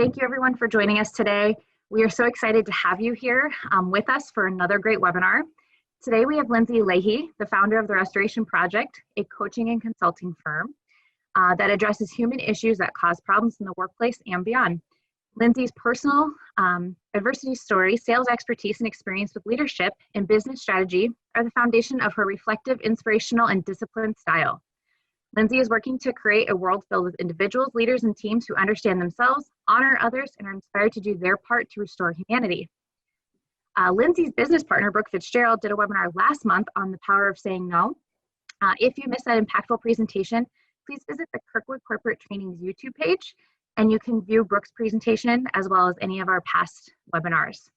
Thank you everyone for joining us today. We are so excited to have you here with us for another great webinar. Today we have Lindsay Leahy, the founder of the Restoration Project, a coaching and consulting firm that addresses human issues that cause problems in the workplace and beyond. Lindsay's personal adversity story, sales expertise, and experience with leadership and business strategy are the foundation of her reflective, inspirational, and disciplined style. Lindsay is working to create a world filled with individuals, leaders, and teams who understand themselves, honor others, and are inspired to do their part to restore humanity. Lindsay's business partner, Brooke Fitzgerald, did a webinar last month on the power of saying no. If you missed that impactful presentation, please visit the Kirkwood Corporate Training's YouTube page, and you can view Brooke's presentation as well as any of our past webinars.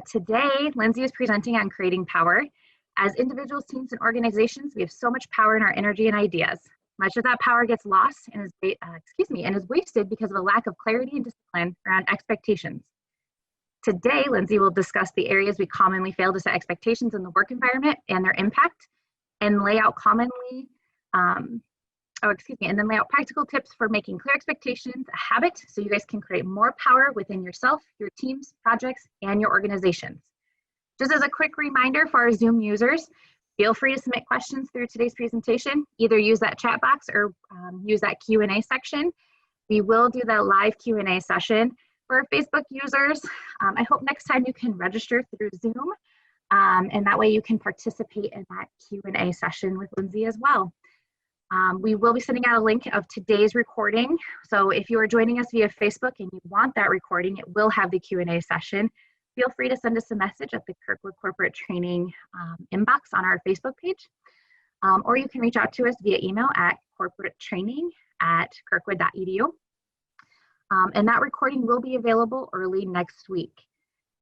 Today, Lindsay is presenting on creating power. As individuals, teams, and organizations, we have so much power in our energy and ideas. Much of that power gets lost and is wasted because of a lack of clarity and discipline around expectations. Today, Lindsay will discuss the areas we commonly fail to set expectations in the work environment and their impact, and lay out lay out practical tips for making clear expectations a habit so you guys can create more power within yourself, your teams, projects, and your organizations. Just as a quick reminder for our Zoom users, feel free to submit questions through today's presentation. Either use that chat box or use that Q&A section. We will do the live Q&A session. For our Facebook users, I hope next time you can register through Zoom, and that way you can participate in that Q&A session with Lindsay as well. We will be sending out a link of today's recording. So if you are joining us via Facebook and you want that recording, it will have the Q&A session. Feel free to send us a message at the Kirkwood Corporate Training inbox on our Facebook page, or you can reach out to us via email at corporatetraining@kirkwood.edu. And that recording will be available early next week.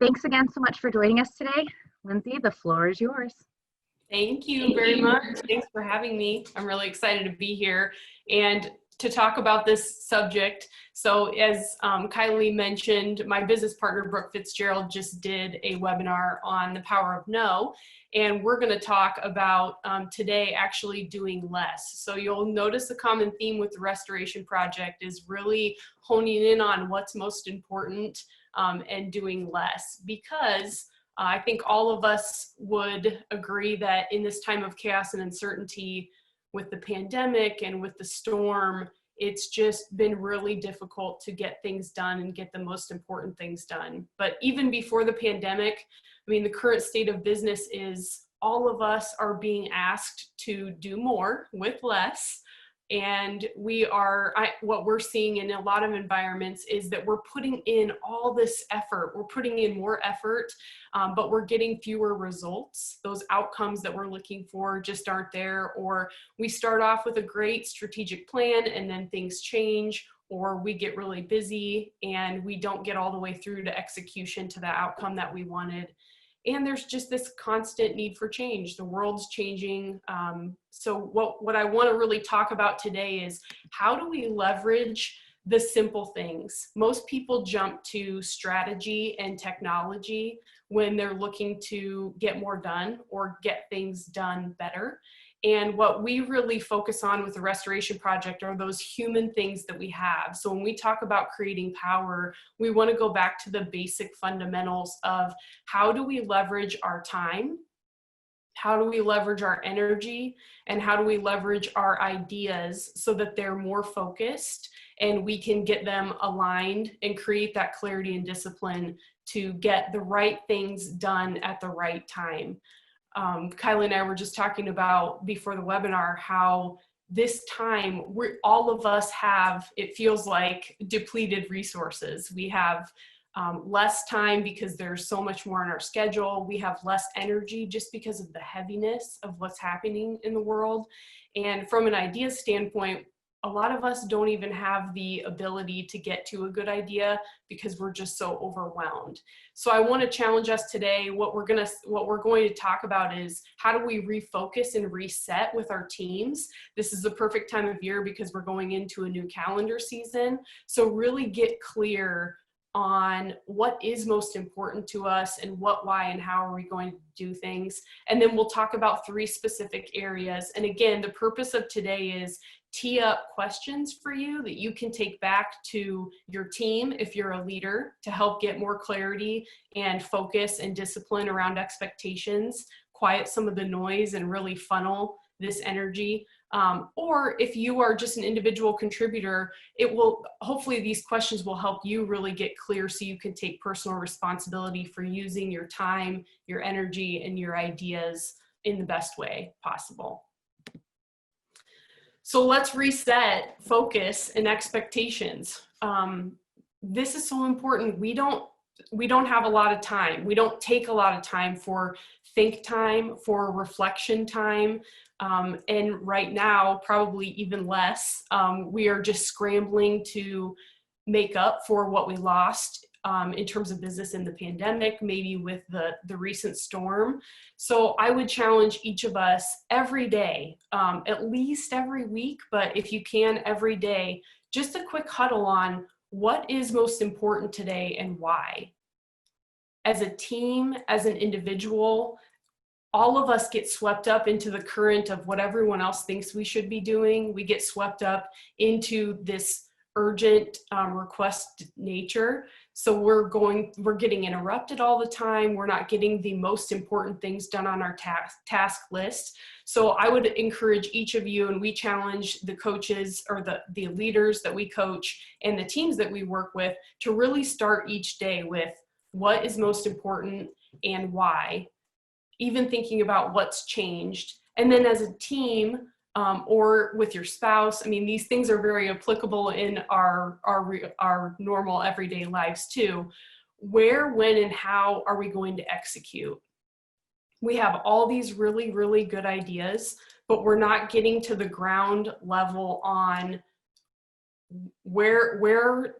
Thanks again so much for joining us today. Lindsay, the floor is yours. Thank you very much. Thanks for having me. I'm really excited to be here and to talk about this subject. So as Kylie mentioned, my business partner, Brooke Fitzgerald, just did a webinar on the power of no. And we're going to talk about today actually doing less. So you'll notice a common theme with the Restoration Project is really honing in on what's most important and doing less, because I think all of us would agree that in this time of chaos and uncertainty with the pandemic and with the storm, it's just been really difficult to get things done and get the most important things done. But even before the pandemic, I mean, the current state of business is all of us are being asked to do more with less. And what we're seeing in a lot of environments is that we're putting in all this effort. We're putting in more effort, but we're getting fewer results. Those outcomes that we're looking for just aren't there, or we start off with a great strategic plan and then things change, or we get really busy and we don't get all the way through to execution to the outcome that we wanted. And there's just this constant need for change. The world's changing. So what I want to really talk about today is how do we leverage the simple things? Most people jump to strategy and technology when they're looking to get more done or get things done better. And what we really focus on with the Restoration Project are those human things that we have. So when we talk about creating power, we want to go back to the basic fundamentals of how do we leverage our time, how do we leverage our energy, and how do we leverage our ideas so that they're more focused and we can get them aligned and create that clarity and discipline to get the right things done at the right time. Kylie and I were just talking about before the webinar how this time all of us have, it feels like, depleted resources. We have less time because there's so much more on our schedule. We have less energy just because of the heaviness of what's happening in the world. And from an idea standpoint, a lot of us don't even have the ability to get to a good idea because we're just so overwhelmed. So I want to challenge us today. What we're going to talk about is how do we refocus and reset with our teams. This is the perfect time of year because we're going into a new calendar season. So really get clear on what is most important to us and what, why, and how are we going to do things. And then we'll talk about 3 specific areas. And again, the purpose of today is tee up questions for you that you can take back to your team if you're a leader to help get more clarity and focus and discipline around expectations, quiet some of the noise and really funnel this energy. Or if you are just an individual contributor, hopefully these questions will help you really get clear so you can take personal responsibility for using your time, your energy, and your ideas in the best way possible. So let's reset focus and expectations. This is so important. We don't have a lot of time. We don't take a lot of time for think time, for reflection time. And right now, probably even less. We are just scrambling to make up for what we lost in terms of business in the pandemic, maybe with the recent storm. So I would challenge each of us every day, at least every week, but if you can, every day, just a quick huddle on what is most important today and why. As a team, as an individual, all of us get swept up into the current of what everyone else thinks we should be doing. We get swept up into this urgent request nature. So we're getting interrupted all the time. We're not getting the most important things done on our task list. So I would encourage each of you, and we challenge the coaches or the leaders that we coach and the teams that we work with to really start each day with what is most important and why. Even thinking about what's changed. And then as a team or with your spouse, I mean, these things are very applicable in our normal everyday lives too. Where, when, and how are we going to execute? We have all these really, really good ideas, but we're not getting to the ground level on where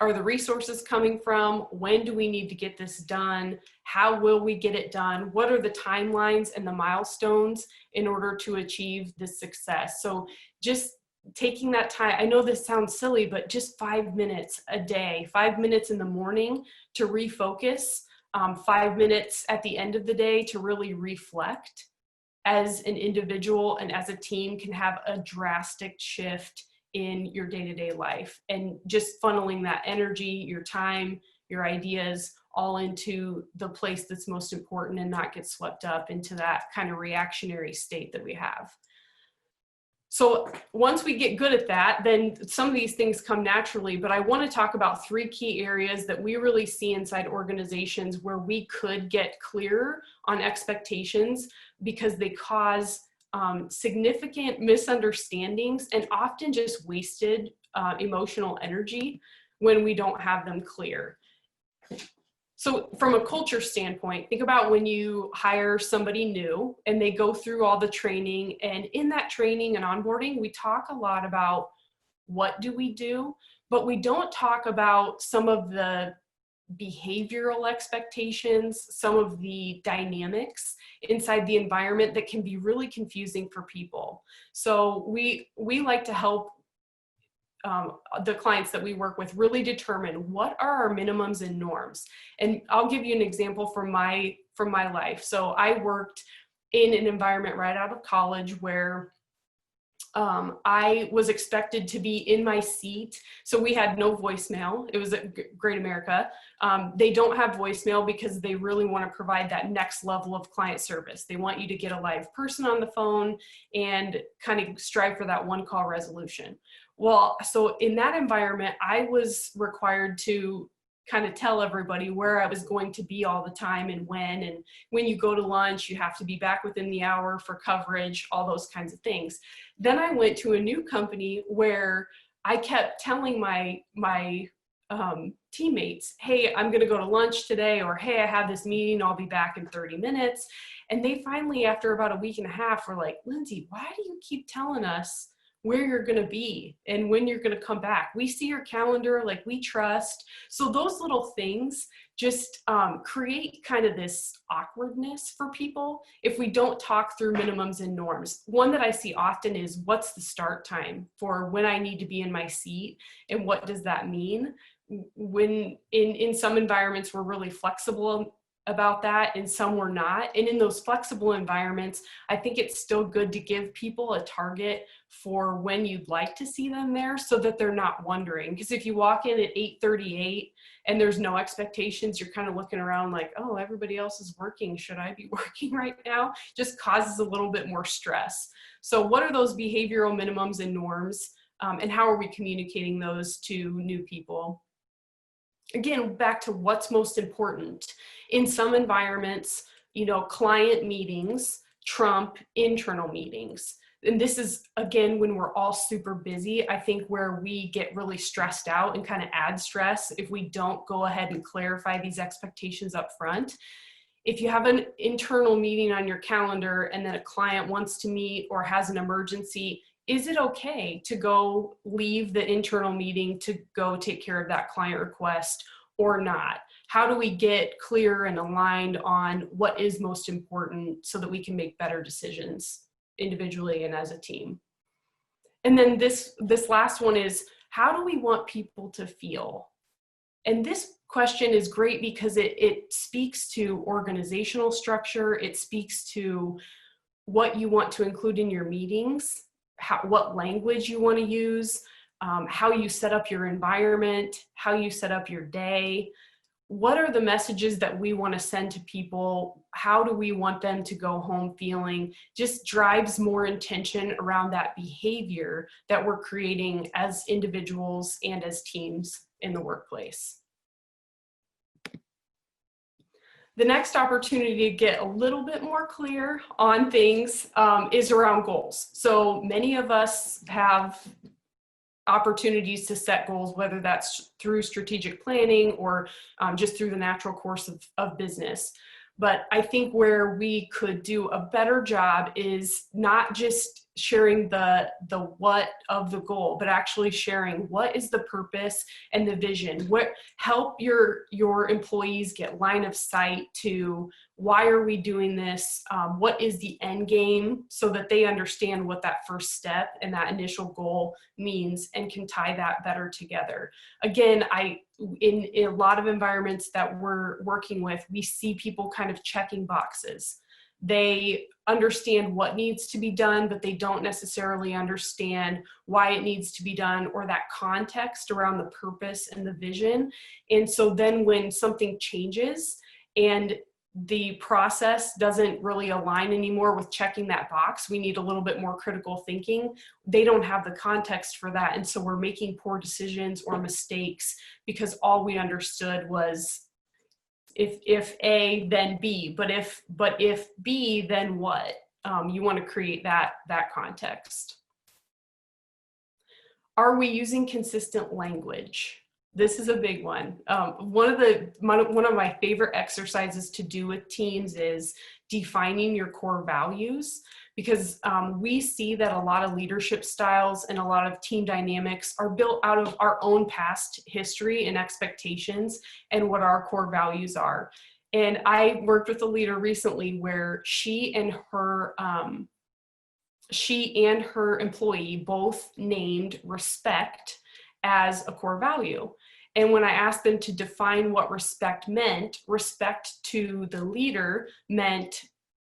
are the resources coming from? When do we need to get this done? How will we get it done? What are the timelines and the milestones in order to achieve this success? So just taking that time, I know this sounds silly, but just 5 minutes a day, 5 minutes in the morning to refocus, 5 minutes at the end of the day to really reflect as an individual and as a team can have a drastic shift in your day-to-day life, and just funneling that energy, your time, your ideas all into the place that's most important and not get swept up into that kind of reactionary state that we have. So once we get good at that, then some of these things come naturally, but I want to talk about 3 key areas that we really see inside organizations where we could get clearer on expectations because they cause significant misunderstandings and often just wasted emotional energy when we don't have them clear. So from a culture standpoint, think about when you hire somebody new and they go through all the training, and in that training and onboarding, we talk a lot about what do we do, but we don't talk about some of the behavioral expectations, some of the dynamics inside the environment that can be really confusing for people. So we like to help the clients that we work with really determine what are our minimums and norms. And I'll give you an example from my life. So I worked in an environment right out of college where I was expected to be in my seat. So we had no voicemail. It was at Great America. They don't have voicemail because they really want to provide that next level of client service. They want you to get a live person on the phone and kind of strive for that one call resolution. Well, so in that environment, I was required to kind of tell everybody where I was going to be all the time and when you go to lunch, you have to be back within the hour for coverage, all those kinds of things. Then I went to a new company where I kept telling my teammates, hey, I'm going to go to lunch today, or hey, I have this meeting, I'll be back in 30 minutes. And they finally, after about a week and a half, were like, Lindsay, why do you keep telling us where you're going to be and when you're going to come back? We see your calendar, like we trust. So those little things just create kind of this awkwardness for people if we don't talk through minimums and norms. One that I see often is, what's the start time for when I need to be in my seat and what does that mean? when in some environments we're really flexible about that, and some we're not. And in those flexible environments, I think it's still good to give people a target for when you'd like to see them there, so that they're not wondering. Because if you walk in at 8:38 and there's no expectations, you're kind of looking around like, oh, everybody else is working, should I be working right now? Just causes a little bit more stress. So what are those behavioral minimums and norms, and how are we communicating those to new people? Again, back to what's most important. In some environments, client meetings trump internal meetings. And this is, again, when we're all super busy, I think where we get really stressed out and kind of add stress if we don't go ahead and clarify these expectations up front. If you have an internal meeting on your calendar and then a client wants to meet or has an emergency, is it okay to go leave the internal meeting to go take care of that client request or not? How do we get clear and aligned on what is most important so that we can make better decisions individually and as a team? And then this last one is, how do we want people to feel? And this question is great because it speaks to organizational structure. It speaks to what you want to include in your meetings, what language you want to use, how you set up your environment, how you set up your day. What are the messages that we want to send to people? How do we want them to go home feeling? Just drives more intention around that behavior that we're creating as individuals and as teams in the workplace. The next opportunity to get a little bit more clear on things is around goals. So many of us have opportunities to set goals, whether that's through strategic planning or just through the natural course of business. But I think where we could do a better job is not just sharing the what of the goal, but actually sharing what is the purpose and the vision. What help your employees get line of sight to why are we doing this? What is the end game, so that they understand what that first step and that initial goal means and can tie that better together. Again, in a lot of environments that we're working with, we see people kind of checking boxes. They understand what needs to be done, but they don't necessarily understand why it needs to be done or that context around the purpose and the vision. And so then when something changes and the process doesn't really align anymore with checking that box, we need a little bit more critical thinking. They don't have the context for that. And so we're making poor decisions or mistakes because all we understood was if A, then B, but if B, then what? You want to create that context. Are we using consistent language? This is a big one. One of my favorite exercises to do with teams is defining your core values, because we see that a lot of leadership styles and a lot of team dynamics are built out of our own past history and expectations and what our core values are. And I worked with a leader recently where she and her employee both named respect as a core value. And when I asked them to define what respect meant, respect to the leader meant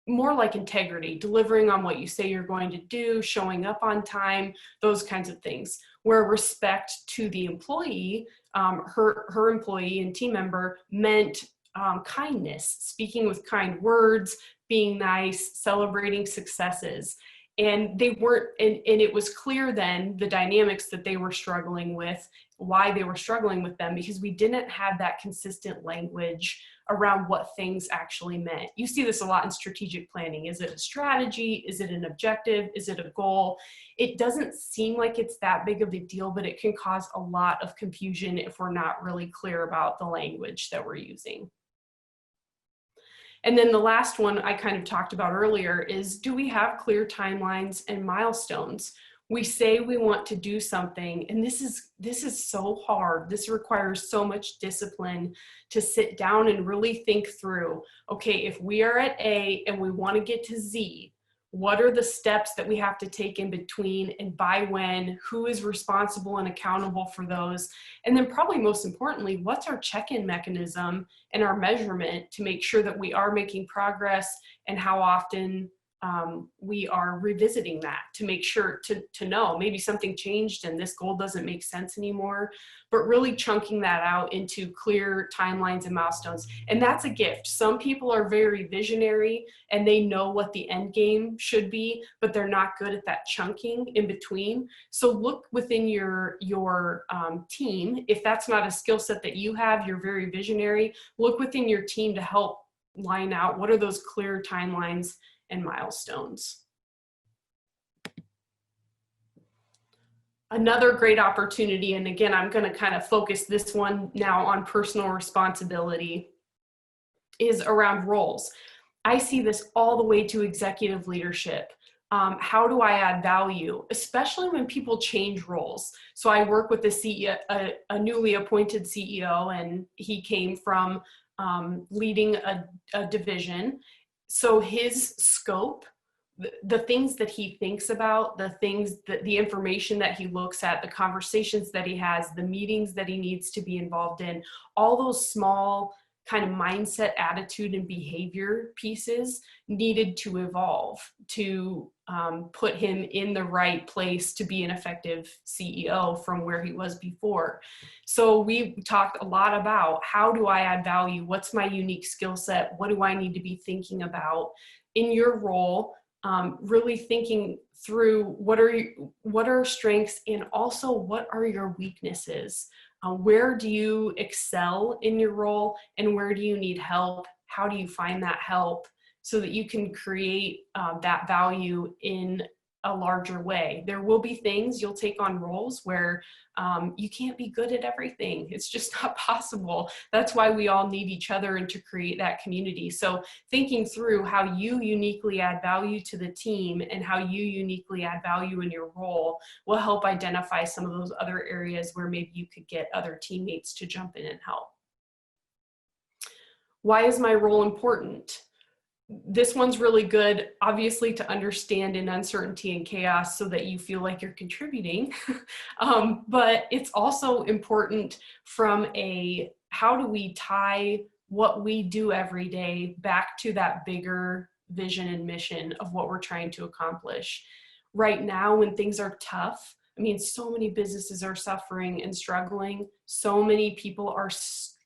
more like integrity, delivering on what you say you're going to do, showing up on time, those kinds of things. Where respect to the employee, her employee and team member, meant kindness, speaking with kind words, being nice, celebrating successes. And they weren't, and it was clear then the dynamics that they were struggling with, why they were struggling with them, because we didn't have that consistent language around what things actually meant. You see this a lot in strategic planning. Is it a strategy? Is it an objective? Is it a goal? It doesn't seem like it's that big of a deal, but it can cause a lot of confusion if we're not really clear about the language that we're using. And then the last one I kind of talked about earlier is, do we have clear timelines and milestones? We say we want to do something, and this is so hard. This requires so much discipline to sit down and really think through, okay, if we are at A and we want to get to Z, What are the steps that we have to take in between, and by when? Who is responsible and accountable for those? And then probably most importantly, what's our check-in mechanism and our measurement to make sure that we are making progress, and how often we are revisiting that to make sure to know maybe something changed and this goal doesn't make sense anymore, but really chunking that out into clear timelines and milestones. And that's a gift. Some people are very visionary and they know what the end game should be, but they're not good at that chunking in between. So look within your team. If that's not a skill set that you have, you're very visionary, look within your team to help line out what are those clear timelines and milestones. Another great opportunity, and again, I'm going to kind of focus this one now on personal responsibility, is around roles. I see this all the way to executive leadership. How do I add value, especially when people change roles? So I work with a CEO, a newly appointed CEO, and he came from leading a division. So his scope, the things that he thinks about, the information that he looks at, the conversations that he has, the meetings that he needs to be involved in, all those small kind of mindset, attitude, and behavior pieces needed to evolve to put him in the right place to be an effective CEO from where he was before. So we talked a lot about how do I add value? What's my unique skill set? What do I need to be thinking about in your role? Really thinking through what are strengths, and also what are your weaknesses? Where do you excel in your role, and where do you need help? How do you find that help so that you can create that value in a larger way? There will be things you'll take on roles where you can't be good at everything. It's just not possible. That's why we all need each other and to create that community. So thinking through how you uniquely add value to the team and how you uniquely add value in your role will help identify some of those other areas where maybe you could get other teammates to jump in and help. Why is my role important? This one's really good, obviously, to understand in uncertainty and chaos so that you feel like you're contributing. But it's also important from how do we tie what we do every day back to that bigger vision and mission of what we're trying to accomplish. Right now, when things are tough, I mean, so many businesses are suffering and struggling. So many people are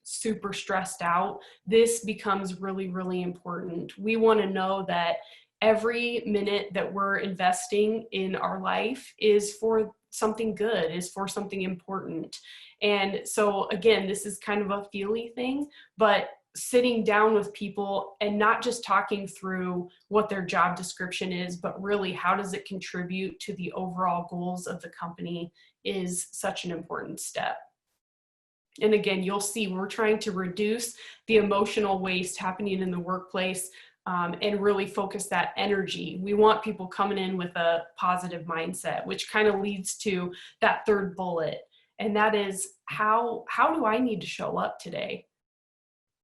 super stressed out. This becomes really, really important. We want to know that every minute that we're investing in our life is for something good, is for something important. And so again, this is kind of a feely thing, but sitting down with people and not just talking through what their job description is, but really how does it contribute to the overall goals of the company is such an important step. And again, you'll see we're trying to reduce the emotional waste happening in the workplace and really focus that energy. We want people coming in with a positive mindset, which kind of leads to that third bullet. And that is, how do I need to show up today?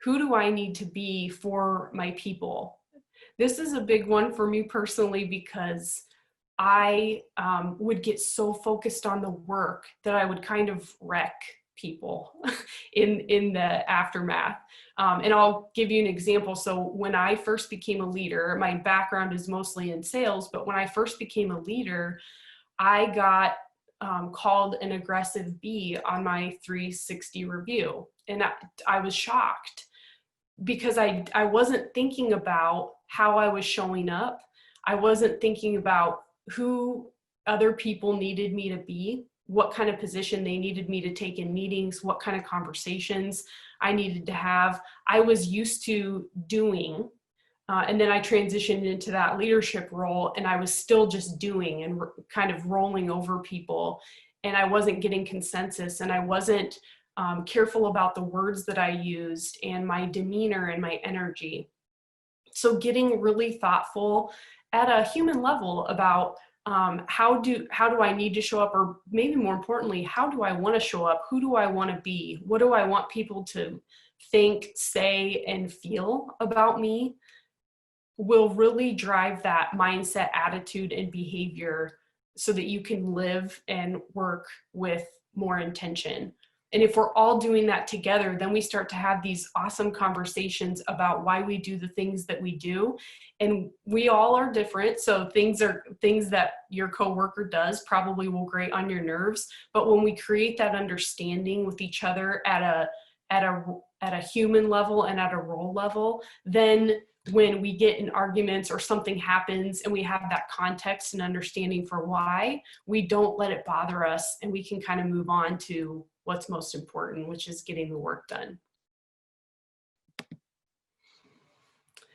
Who do I need to be for my people? This is a big one for me personally, because I would get so focused on the work that I would kind of wreck people in the aftermath. And I'll give you an example. So when I first became a leader, my background is mostly in sales, but when I first became a leader, I got called an aggressive B on my 360 review. And I was shocked because I wasn't thinking about how I was showing up. I wasn't thinking about who other people needed me to be, what kind of position they needed me to take in meetings, what kind of conversations I needed to have. I was used to doing, and then I transitioned into that leadership role, and I was still just doing and kind of rolling over people, and I wasn't getting consensus, and I wasn't careful about the words that I used and my demeanor and my energy. So getting really thoughtful at a human level about how do I need to show up, or maybe more importantly, how do I want to show up? Who do I want to be? What do I want people to think, say, and feel about me? will really drive that mindset, attitude, and behavior so that you can live and work with more intention. And if we're all doing that together, then we start to have these awesome conversations about why we do the things that we do. And we all are different. So things that your coworker does probably will grate on your nerves. But when we create that understanding with each other at a human level and at a role level, then when we get in arguments or something happens and we have that context and understanding for why, we don't let it bother us, and we can kind of move on to what's most important, which is getting the work done.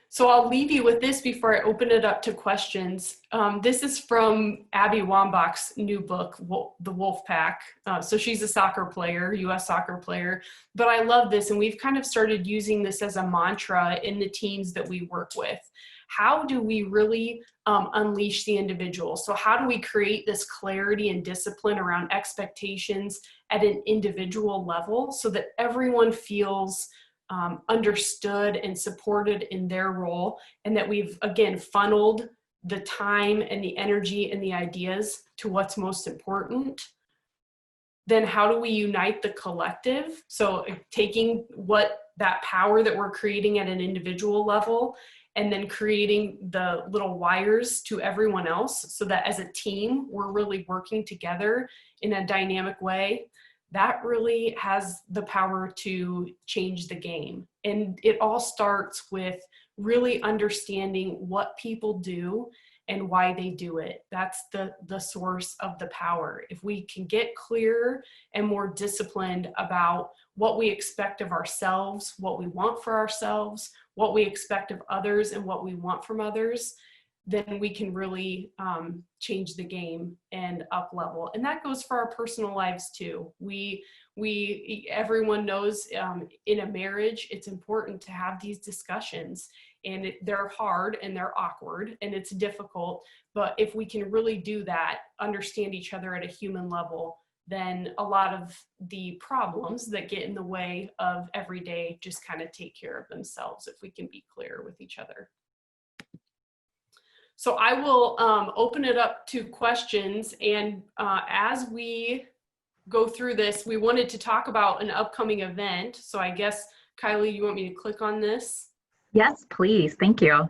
So I'll leave you with this before I open it up to questions. This is from Abby Wambach's new book, The Wolf Pack. So she's a soccer player, US soccer player, but I love this, and we've kind of started using this as a mantra in the teams that we work with. How do we really unleash the individual? So how do we create this clarity and discipline around expectations at an individual level so that everyone feels understood and supported in their role, and that we've, again, funneled the time and the energy and the ideas to what's most important? Then how do we unite the collective? So taking that power that we're creating at an individual level and then creating the little wires to everyone else so that as a team, we're really working together in a dynamic way. That really has the power to change the game. And it all starts with really understanding what people do and why they do it. That's the source of the power. If we can get clearer and more disciplined about what we expect of ourselves, what we want for ourselves, what we expect of others, and what we want from others, then we can really change the game and up level. And that goes for our personal lives too. Everyone knows in a marriage, it's important to have these discussions, and they're hard and they're awkward and it's difficult. But if we can really do that, understand each other at a human level, then a lot of the problems that get in the way of every day just kind of take care of themselves if we can be clear with each other. So I will open it up to questions, and as we go through this, we wanted to talk about an upcoming event. So I guess, Kylie, you want me to click on this? Yes, please. Thank you.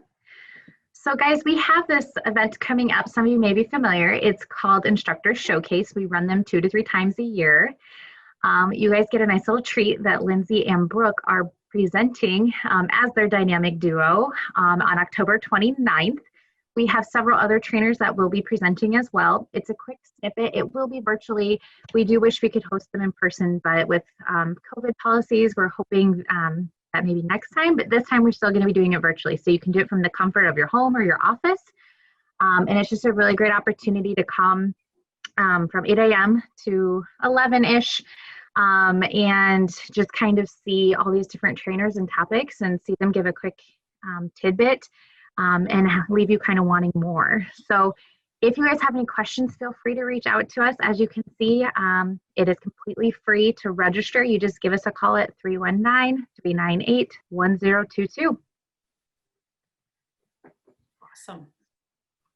So guys, we have this event coming up. Some of you may be familiar. It's called Instructor Showcase. We run them 2 to 3 times a year. You guys get a nice little treat that Lindsay and Brooke are presenting as their dynamic duo on October 29th. We have several other trainers that will be presenting as well. It's a quick snippet. It will be virtually. We do wish we could host them in person, but with COVID policies, we're hoping that maybe next time, but this time we're still going to be doing it virtually. So you can do it from the comfort of your home or your office. And it's just a really great opportunity to come from 8 a.m. to 11-ish and just kind of see all these different trainers and topics and see them give a quick tidbit. And leave you kind of wanting more. So if you guys have any questions, feel free to reach out to us. As you can see, it is completely free to register. You just give us a call at 319-398-1022. Awesome.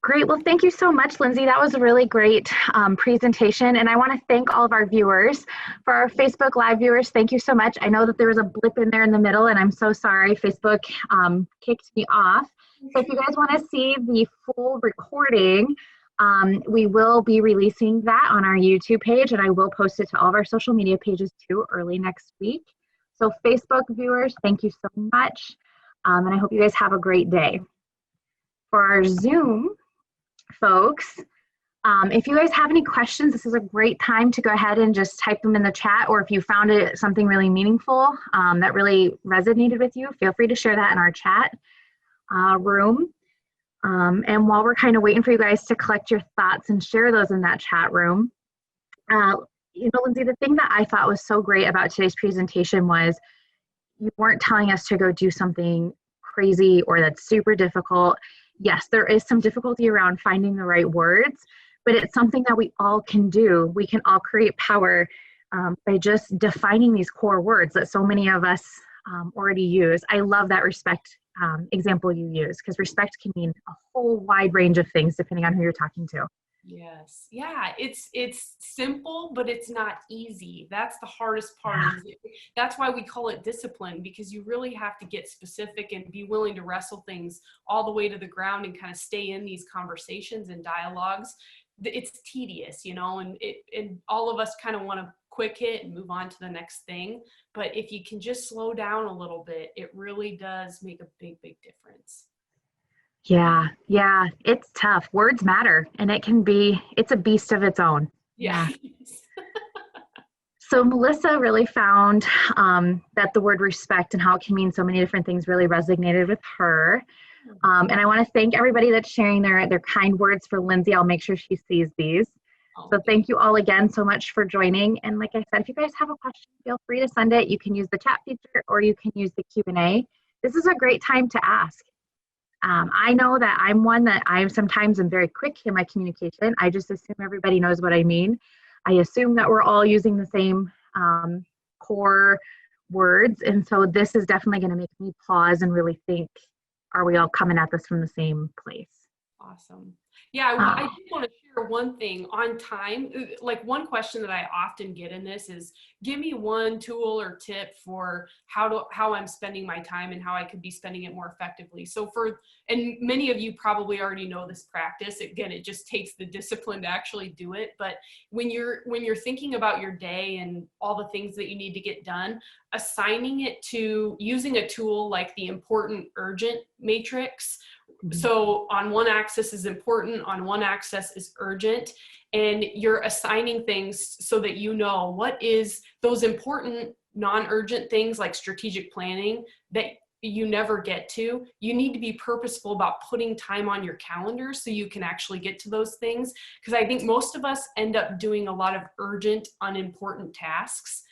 Great. Well, thank you so much, Lindsay. That was a really great presentation. And I want to thank all of our viewers. For our Facebook Live viewers, thank you so much. I know that there was a blip in there in the middle, and I'm so sorry. Facebook kicked me off. So if you guys want to see the full recording, we will be releasing that on our YouTube page, and I will post it to all of our social media pages too early next week. So Facebook viewers, thank you so much. And I hope you guys have a great day. For our Zoom folks, if you guys have any questions, this is a great time to go ahead and just type them in the chat, or if you found it something really meaningful that really resonated with you, feel free to share that in our chat room. And while we're kind of waiting for you guys to collect your thoughts and share those in that chat room, Lindsay, the thing that I thought was so great about today's presentation was you weren't telling us to go do something crazy or that's super difficult. Yes, there is some difficulty around finding the right words, but it's something that we all can do. We can all create power by just defining these core words that so many of us already use. I love that respect example you use, because respect can mean a whole wide range of things depending on who you're talking to. Yes. Yeah. It's simple, but it's not easy. That's the hardest part. Yeah. That's why we call it discipline, because you really have to get specific and be willing to wrestle things all the way to the ground and kind of stay in these conversations and dialogues. It's tedious, and all of us kind of want to quick hit and move on to the next thing. But if you can just slow down a little bit, it really does make a big, big difference. Yeah, yeah, it's tough. Words matter, and it's a beast of its own. Yeah. So Melissa really found that the word respect and how it can mean so many different things really resonated with her. And I want to thank everybody that's sharing their kind words for Lindsay. I'll make sure she sees these. So thank you all again so much for joining. And like I said, if you guys have a question, feel free to send it. You can use the chat feature or you can use the Q&A. This is a great time to ask. I know that I'm one that I sometimes am very quick in my communication. I just assume everybody knows what I mean. I assume that we're all using the same core words. And so this is definitely going to make me pause and really think, are we all coming at this from the same place? Awesome. Yeah, I do want to share one thing on time. Like one question that I often get in this is, give me one tool or tip for how I'm spending my time and how I could be spending it more effectively. So and many of you probably already know this practice. Again, it just takes the discipline to actually do it. But when you're thinking about your day and all the things that you need to get done, assigning it to using a tool like the important urgent matrix. So on one axis is important, on one axis is urgent, and you're assigning things so that you know what is those important non-urgent things like strategic planning that you never get to. You need to be purposeful about putting time on your calendar so you can actually get to those things. Because I think most of us end up doing a lot of urgent, unimportant tasks.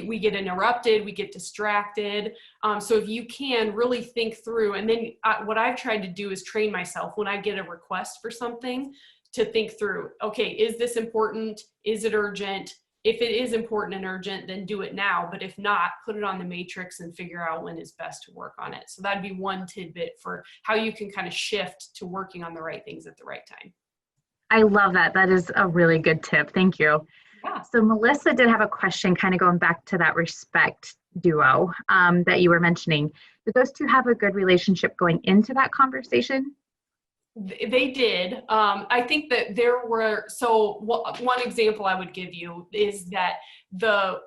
We get interrupted, we get distracted. So if you can really think through, and then what I've tried to do is train myself when I get a request for something to think through, okay, is this important? Is it urgent? If it is important and urgent, then do it now. But if not, put it on the matrix and figure out when is best to work on it. So that'd be one tidbit for how you can kind of shift to working on the right things at the right time. I love that. That is a really good tip. Thank you. Yeah. So Melissa did have a question kind of going back to that respect duo that you were mentioning. Did those two have a good relationship going into that conversation? They did. I think that there were, so one example I would give you is that the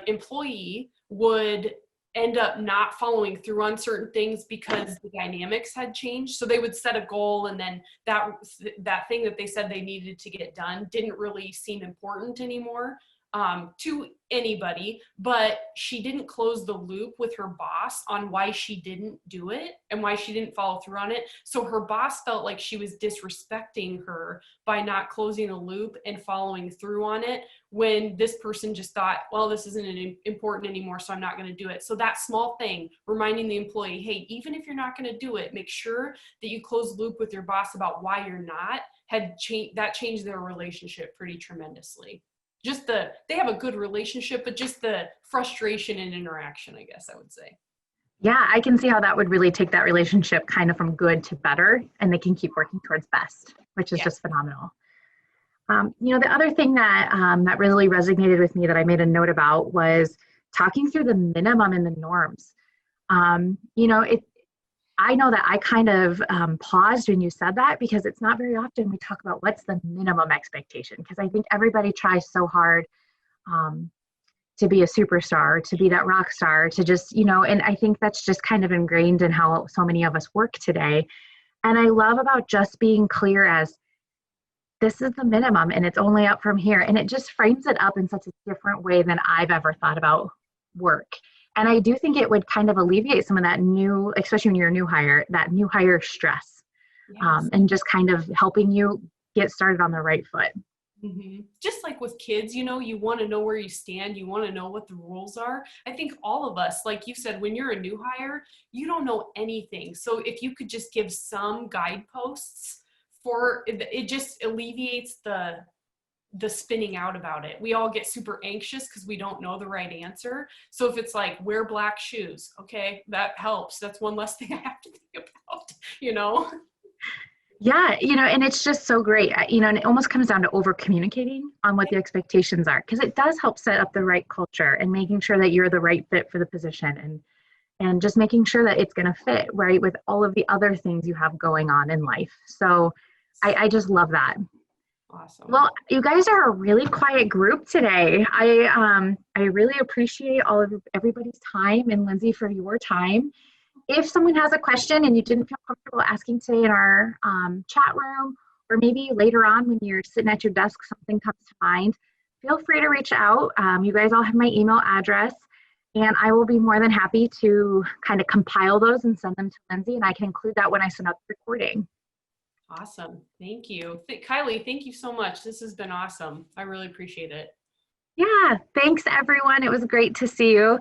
employee would end up not following through on certain things because the dynamics had changed. So they would set a goal, and then that thing that they said they needed to get done didn't really seem important anymore to anybody, but she didn't close the loop with her boss on why she didn't do it and why she didn't follow through on it. So her boss felt like she was disrespecting her by not closing the loop and following through on it, when this person just thought, well, this isn't important anymore, so I'm not going to do it. So that small thing, reminding the employee, hey, even if you're not going to do it, make sure that you close the loop with your boss about why you're not, that changed their relationship pretty tremendously. They have a good relationship, but just the frustration and interaction, I guess I would say. Yeah, I can see how that would really take that relationship kind of from good to better, and they can keep working towards best, which is just phenomenal. The other thing that that really resonated with me that I made a note about was talking through the minimum and the norms. I know that I kind of paused when you said that, because it's not very often we talk about what's the minimum expectation, because I think everybody tries so hard to be a superstar, to be that rock star, to just, and I think that's just kind of ingrained in how so many of us work today. And I love about just being clear as this is the minimum and it's only up from here. And it just frames it up in such a different way than I've ever thought about work. And I do think it would kind of alleviate some of that especially when you're a new hire, that new hire stress, and just kind of helping you get started on the right foot. Mm-hmm. Just like with kids, you want to know where you stand. You want to know what the rules are. I think all of us, like you said, when you're a new hire, you don't know anything. So if you could just give some guideposts it just alleviates the spinning out about it. We all get super anxious because we don't know the right answer. So if it's like, wear black shoes, okay, that helps. That's one less thing I have to think about, you know? Yeah, and it's just so great, and it almost comes down to over communicating on what the expectations are, because it does help set up the right culture and making sure that you're the right fit for the position, and just making sure that it's going to fit right with all of the other things you have going on in life. So I just love that. Awesome. Well, you guys are a really quiet group today. I really appreciate all of everybody's time, and Lindsay, for your time. If someone has a question and you didn't feel comfortable asking today in our chat room, or maybe later on when you're sitting at your desk, something comes to mind, feel free to reach out. You guys all have my email address, and I will be more than happy to kind of compile those and send them to Lindsay, and I can include that when I send out the recording. Awesome. Thank you. Kylie, thank you so much. This has been awesome. I really appreciate it. Yeah, thanks everyone. It was great to see you.